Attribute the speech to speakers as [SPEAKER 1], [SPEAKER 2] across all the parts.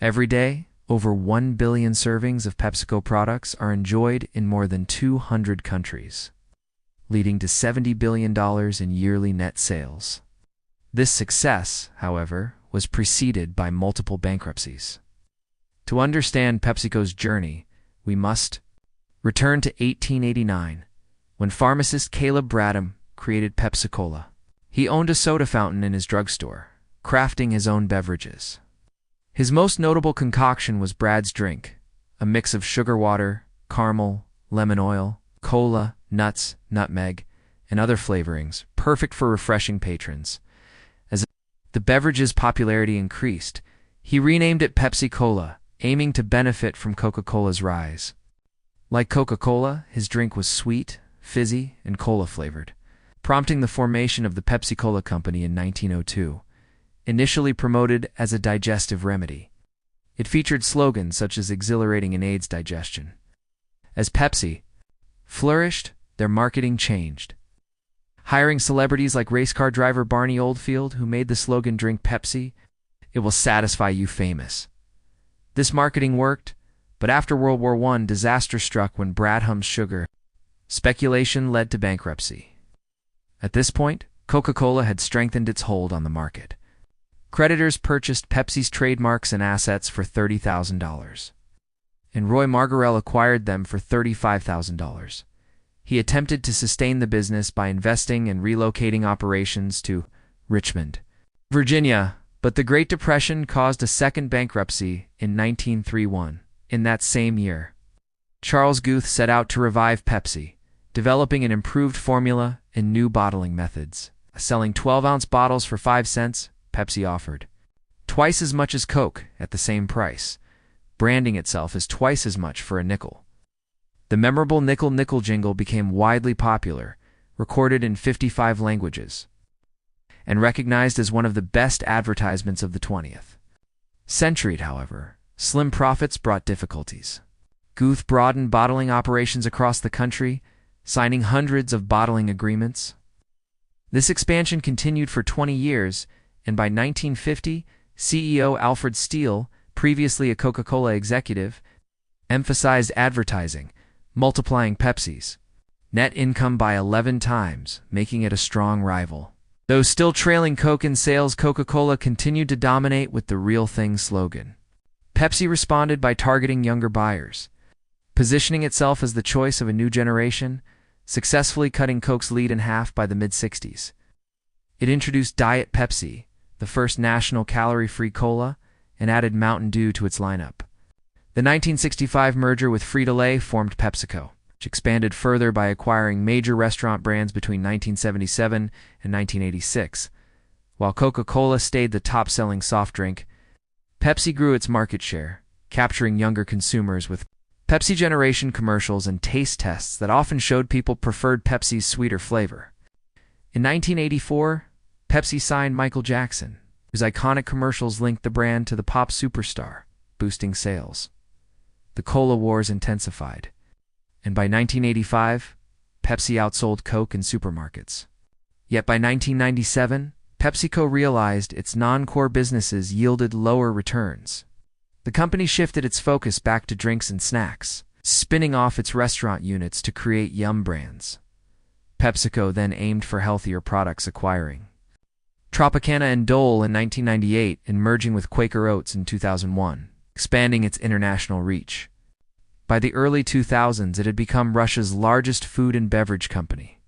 [SPEAKER 1] Every day, over 1 billion servings of PepsiCo products are enjoyed in more than 200 countries, leading to $70 billion in yearly net sales. This success, however, was preceded by multiple bankruptcies. To understand PepsiCo's journey, we must return to 1889, when pharmacist Caleb Bradham created Pepsi Cola. He owned a soda fountain in his drugstore, crafting his own beverages. His most notable concoction was Brad's Drink, a mix of sugar water, caramel, lemon oil, cola, nuts, nutmeg, and other flavorings, perfect for refreshing patrons. As the beverage's popularity increased, he renamed it Pepsi Cola, aiming to benefit from Coca-Cola's rise. Like Coca-Cola, his drink was sweet, fizzy, and cola-flavored, prompting the formation of the Pepsi Cola Company in 1902. Initially promoted as a digestive remedy, it featured slogans such as exhilarating in AIDS digestion. As Pepsi flourished, their marketing changed, hiring celebrities like race car driver Barney Oldfield, who made the slogan "Drink Pepsi, it will satisfy you" famous. This marketing worked, but after World War I, disaster struck when Bradham's sugar speculation led to bankruptcy. At this point, Coca-Cola had strengthened its hold on the market. Creditors purchased Pepsi's trademarks and assets for $30,000, and Roy Margarell acquired them for $35,000. He attempted to sustain the business by investing and relocating operations to Richmond, Virginia, but the Great Depression caused a second bankruptcy in 1931. In that same year, Charles Guth set out to revive Pepsi, developing an improved formula and new bottling methods. Selling 12-ounce bottles for 5 cents, Pepsi offered twice as much as Coke at the same price, branding itself as twice as much for a nickel. The memorable Nickel Nickel jingle became widely popular, recorded in 55 languages, and recognized as one of the best advertisements of the 20th century. However, slim profits brought difficulties. Guth broadened bottling operations across the country, signing hundreds of bottling agreements. This expansion continued for 20 years, and by 1950, CEO Alfred Steele, previously a Coca-Cola executive, emphasized advertising, multiplying Pepsi's net income by 11 times, making it a strong rival. Though still trailing Coke in sales, Coca-Cola continued to dominate with the "Real Thing" slogan. Pepsi responded by targeting younger buyers, positioning itself as the choice of a new generation, successfully cutting Coke's lead in half by the mid-60s. It introduced Diet Pepsi, the first national calorie-free cola, and added Mountain Dew to its lineup. The 1965 merger with Frito-Lay formed PepsiCo, which expanded further by acquiring major restaurant brands between 1977 and 1986. While Coca-Cola stayed the top-selling soft drink, Pepsi grew its market share, capturing younger consumers with Pepsi Generation commercials and taste tests that often showed people preferred Pepsi's sweeter flavor. In 1984, Pepsi signed Michael Jackson, whose iconic commercials linked the brand to the pop superstar, boosting sales. The cola wars intensified, and by 1985, Pepsi outsold Coke in supermarkets. Yet by 1997, PepsiCo realized its non-core businesses yielded lower returns. The company shifted its focus back to drinks and snacks, spinning off its restaurant units to create Yum brands. PepsiCo then aimed for healthier products, acquiring Tropicana and Dole in 1998 and merging with Quaker Oats in 2001, expanding its international reach. By the early 2000s, it had become Russia's largest food and beverage company.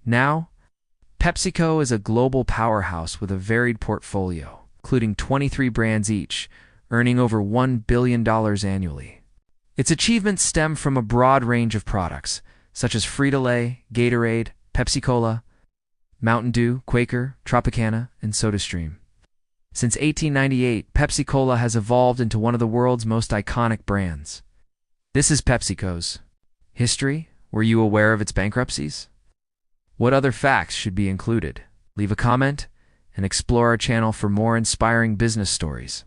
[SPEAKER 1] Now, PepsiCo is a global powerhouse with a varied portfolio, including 23 brands each, earning over $1 billion annually. Its achievements stem from a broad range of products, such as Frito-Lay, Gatorade, Pepsi Cola, Mountain Dew, Quaker, Tropicana, and SodaStream. Since 1898, Pepsi Cola has evolved into one of the world's most iconic brands. This is PepsiCo's history. Were you aware of its bankruptcies? What other facts should be included? Leave a comment and explore our channel for more inspiring business stories.